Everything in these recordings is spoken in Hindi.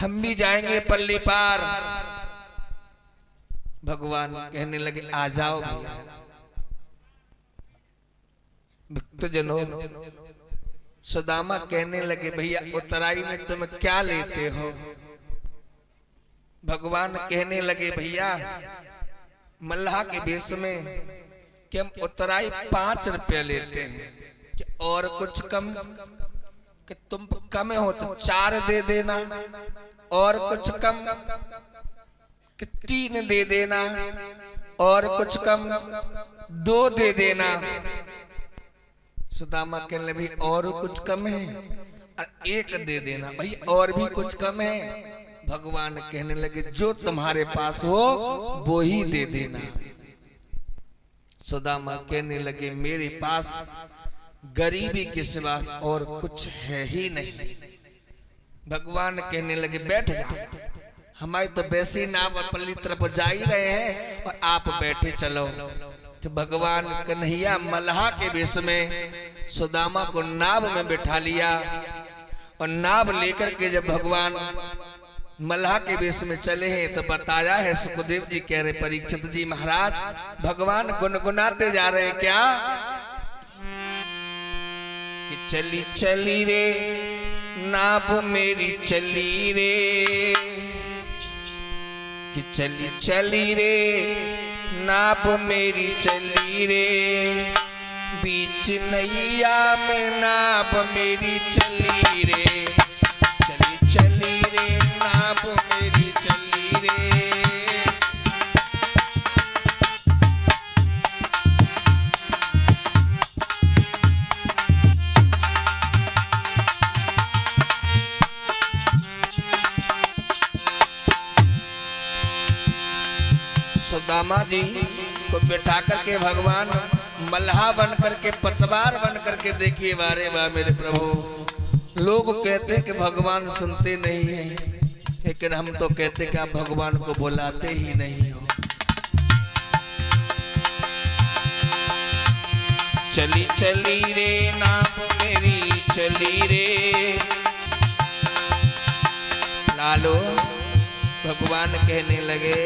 हम भी जाएंगे पल्ली पार। भगवान कहने लगे आ जाओ भैया। भक्तजनों, सुदामा कहने लगे भैया उतराई में तुम क्या लेते हो? भगवान कहने लगे भैया मल्लाह के वेश में कि हम उतराई 5 रुपया लेते हैं, कि और कुछ कम, कि तुम कम हो तो 4 दे देना, और कुछ कम कि 3 दे देना, और कुछ कम 2 दे देना। सुदामा कहने लगे और कुछ कम है? 1 दे देना भाई, और भी कुछ कम है? भगवान कहने लगे जो तुम्हारे पास हो वो ही दे देना। सुदामा कहने लगे मेरे पास गरीबी के सिवा और कुछ है ही नहीं। भगवान कहने लगे बैठ जाओ, हमारी तो वैसी नाव पल्ली तरफ जा ही रहे हैं और आप बैठे चलो। तो भगवान कन्हैया मल्लाह के वेश में सुदामा को नाव में बिठा लिया, और नाव लेकर के जब भगवान मल्लाह के वेश में चले हैं तो बताया है सुखदेव जी कह रहे परीक्षित जी महाराज भगवान गुनगुनाते जा रहे हैं क्या कि चली चली रे नाव मेरी चली रे, कि चली चली रे नाव मेरी चली रे, बीच नैया में नाव मेरी चली रे, चली चली रे नाव मेरी चली रे। सुदामा जी को बैठा करके भगवान मल्लाह बन करके पतवार बन करके देखिए वारे वाह मेरे प्रभु। लोग कहते हैं कि भगवान सुनते नहीं है, लेकिन हम तो कहते कि आप भगवान को बुलाते ही नहीं हो। चली चली रे नाव मेरी चली रे, लालो भगवान कहने लगे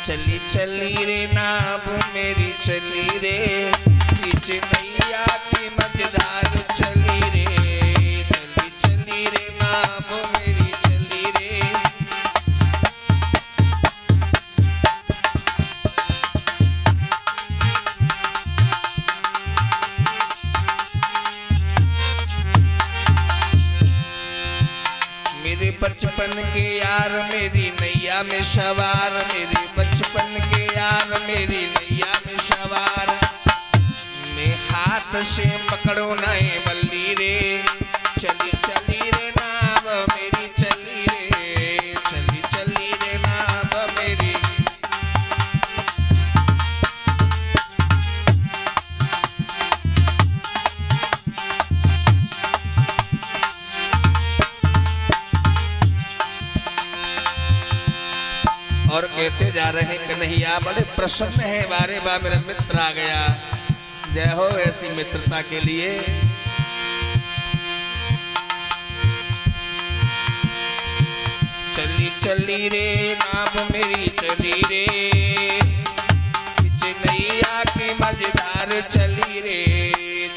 चली चली रे नाव मेरी चली रे, बीच नैया की मझधार चली रे, चली चली रे नाव मेरी चली रे। मेरे बचपन के यार मेरी नैया में सवार, मेरे बचपन के यार मेरी नैया में सवार, मैं हाथ से पकड़ो नए बल्ली रे, चली चली रे नाव मेरी चली रे, चली चली रे नाव मेरी। और कहते जा रहे कन्हैया बड़े प्रसन्न है वारे वाह मेरा मित्र आ गया। जय हो ऐसी मित्रता के लिए। चली चली रे नाव मेरी चली रे, नैया की मझधार चली रे,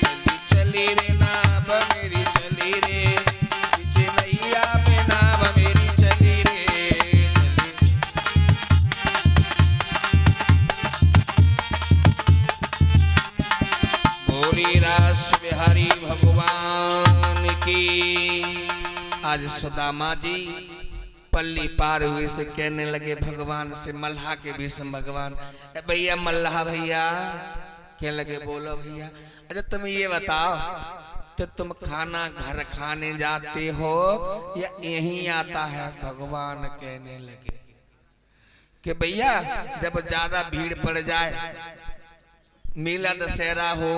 चली चली रे नाव मेरी चली रे, नैया में नाव मेरी चली रे। रास बिहारी भगवान की। आज सुदामा जी पल्ली पार हुए से कहने लगे भगवान से मल्लाह के बीच में भगवान भैया मल्लाह भैया कहने लगे बोलो भैया। अच्छा तुम ये बताओ तो तुम खाना घर खाने जाते हो या यहीं आता है? भगवान कहने लगे कि भैया जब ज्यादा भीड़ पड़ जाए मेला दशहरा हो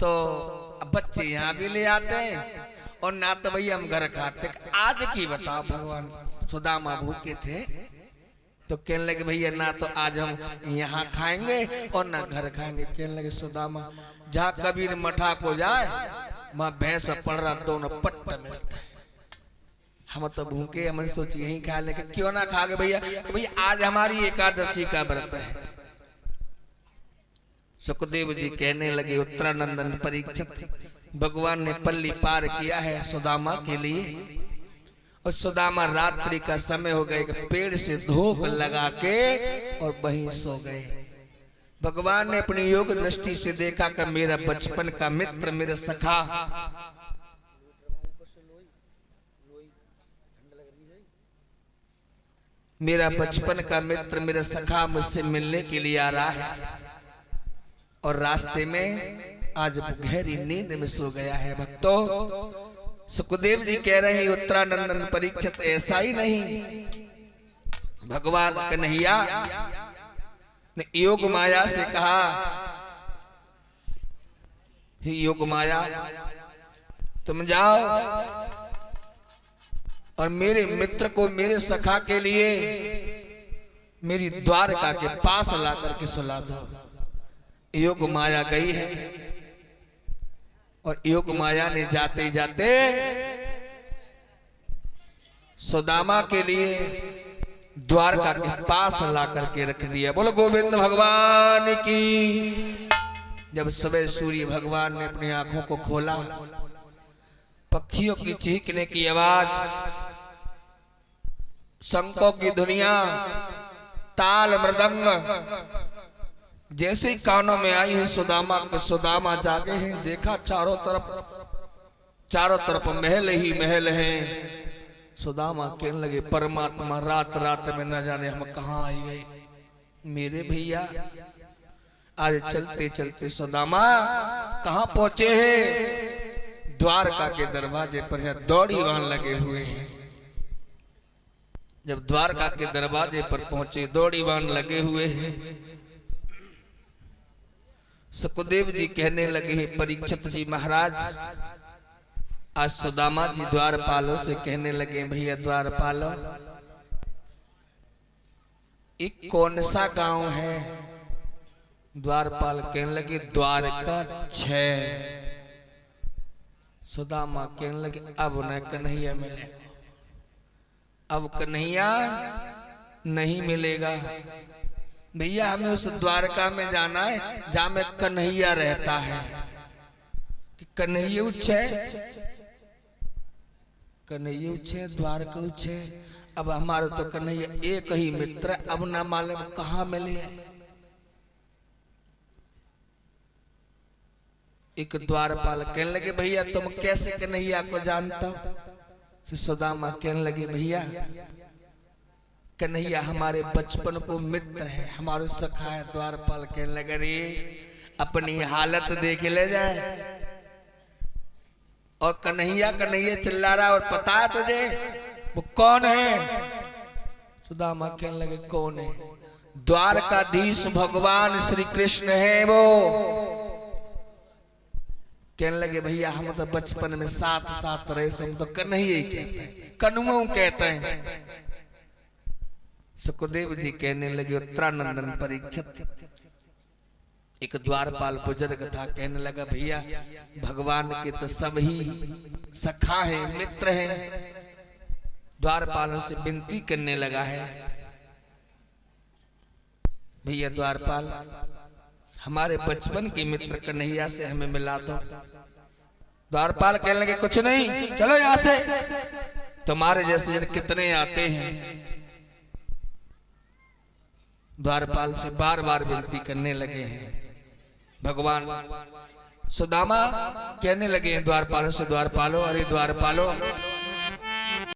तो बच्चे यहाँ भी ले आते हैं और ना तो भैया हम घर खाते। आज की बताओ भगवान सुदामा भूखे थे तो कहने लगे भैया ना तो आज हम यहाँ खाएंगे और ना घर खाएंगे। कहने लगे सुदामा जहाँ कबीर मठा को जाए वहां भैंस पड़ रहा दोनों पट्ट मिलता है, हम तो भूखे, हमने सोची यही खा लेकिन क्यों ना खा गए भैया। भैया आज हमारी एकादशी का व्रत है। सुखदेव जी कहने लगे उत्तरानंदन परीक्षित, भगवान ने पल्ली पार किया है सुदामा के लिए, और सुदामा रात्रि का समय हो गया, पेड़ से धोख लगा के और वहीं सो गए। भगवान ने अपनी योग दृष्टि से देखा कि मेरा बचपन का मित्र, मेरा सखा, मेरा बचपन का मित्र, मेरा सखा मुझसे मिलने के लिए आ रहा है, और रास्ते में आज गहरी नींद में सो गया है। भक्तों, सुखदेव जी कह रहे हैं उत्तरानंदन परीक्षित ऐसा ही नहीं, भगवान कन्हैया ने योग माया से कहा, हे योग माया तुम जाओ और मेरे मित्र को, मेरे सखा के लिए मेरी द्वारका के पास ला करके सुला दो। योग माया गई है, और योग माया ने जाते जाते सुदामा के लिए द्वारका के पास ला करके रख दिया। बोलो गोविंद भगवान की। जब सुबह सूर्य भगवान ने अपनी आंखों को खोला, पक्षियों की चीखने की आवाज, शंखों की धुनिया, ताल मृदंग जैसे ही कानों में आई है सुदामा के, सुदामा जागे हैं। देखा चारों तरफ महल ही महल हैं। सुदामा कहने लगे परमात्मा, रात रात में न जाने हम कहाँ आई गए। मेरे भैया आज चलते चलते सुदामा कहाँ पहुंचे हैं? द्वारका के दरवाजे पर यहाँ दौड़ीवान लगे हुए हैं। जब द्वारका के दरवाजे पर पहुंचे, दौड़ीवान लगे हुए हैं। सुखदेव जी कहने लगे परीक्षित जी महाराज, आज सुदामा जी द्वारपालों से कहने लगे भैया द्वारपालों, एक कौन सा गांव है? द्वारपाल कहने लगे द्वारका 6। सुदामा कहने लगे अब न कन्हैया मिलेगा, अब कन्हैया नहीं मिलेगा भैया, हमें उस द्वारका में जाना है जहां में कन्हैया रहता है। कि कन्हैया उच्छे द्वारका उच्छे। अब हमारे तो कन्हैया एक ही मित्र, अब ना मालूम कहाँ मिले। एक द्वारपाल कहने लगे भैया तुम कैसे कन्हैया को जानता हो? सुदामा कहने लगे भैया कन्हैया हमारे बचपन को मित्र है, हमारे सखा है। द्वारपाल कहने लगे रे अपनी हालत देख ले जाए। और कन्हैया कन्हैया चिल्ला रहा, और पता है तुझे वो कौन है? सुदामा कहने लगे कौन है? द्वारकाधीश भगवान श्री कृष्ण है वो। कहने लगे भैया हम तो बचपन में साथ साथ रहे, हम तो कन्हैया ही कहते हैं, कन्हू कहते हैं। सुखदेव जी कहने लगे उत्तरानंदन परीक्षित, एक द्वारपाल बुजुर्ग था, कहने लगा भैया भगवान के तो सब ही सखा है, मित्र है। द्वारपालों से विनती करने लगा है भैया द्वारपाल हमारे बचपन के मित्र कन्हैया से हमें मिला दो। द्वारपाल कहने लगे कुछ नहीं, चलो यहां से, तुम्हारे जैसे जन कितने आते हैं। द्वारपाल से बार बार विनती करने लगे हैं भगवान। सुदामा कहने लगे द्वारपालों से, द्वारपालो अरे द्वारपालो